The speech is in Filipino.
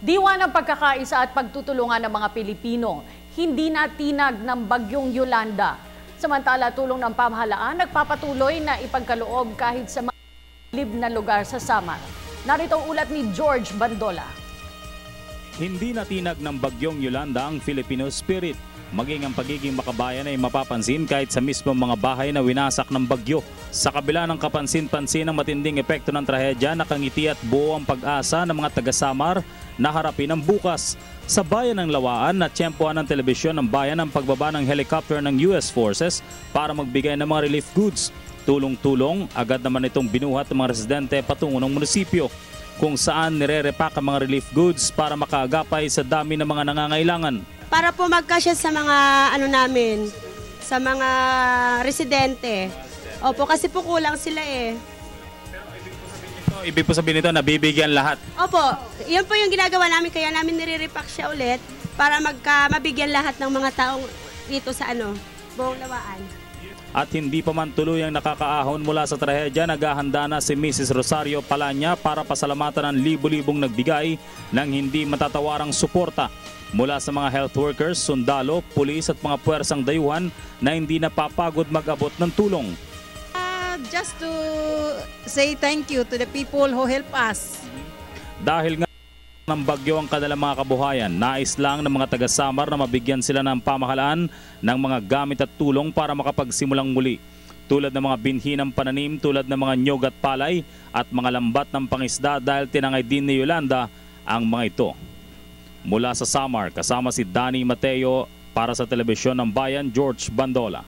Diwa ng pagkakaisa at pagtutulungan ng mga Pilipino, hindi natinag ng bagyong Yolanda. Samantala, tulong ng pamahalaan nagpapatuloy na ipagkaloob kahit sa mga lib na lugar sa Samar. Narito ang ulat ni George Bandola. Hindi natinag ng bagyong Yolanda ang Filipino spirit. Maging ang pagiging makabayan ay mapapansin kahit sa mismong mga bahay na winasak ng bagyo. Sa kabila ng kapansin-pansin ng matinding epekto ng trahedya, nakangiti at buo ang pag-asa ng mga taga-Samar na harapin ang bukas. Sa bayan ng Lawaan, natsyempohan ng telebisyon ng bayan ang pagbaba ng helicopter ng US Forces para magbigay ng mga relief goods. Tulong-tulong, agad naman itong binuhat ng mga residente patungo ng munisipyo, kung saan nire-repack ang mga relief goods para makaagapay sa dami ng mga nangangailangan. Para po magkasya sa mga namin, sa mga residente. Opo, kasi po kulang sila eh. Pero ibig po sabihin nito, nabibigyan lahat. Opo, yun po yung ginagawa namin, kaya namin nire-repack siya ulit para mabigyan lahat ng mga taong dito sa buong Lawaan. At hindi pa man tuluyang nakakaahon mula sa trahedya, naghahanda na si Mrs. Rosario Palanya para pasalamatan ang libo-libong nagbigay ng hindi matatawarang suporta mula sa mga health workers, sundalo, pulis at mga puwersang dayuhan na hindi napapagod mag-abot ng tulong. Just to say thank you to the people who help us. Dahil nga ng bagyo ang kanilang mga kabuhayan, nais lang ng mga taga-Samar na mabigyan sila ng pamahalaan ng mga gamit at tulong para makapagsimulang muli. Tulad ng mga binhi ng pananim, tulad ng mga nyog at palay at mga lambat ng pangisda dahil tinangay din ni Yolanda ang mga ito. Mula sa Samar, kasama si Danny Mateo para sa Telebisyon ng Bayan, George Bandola.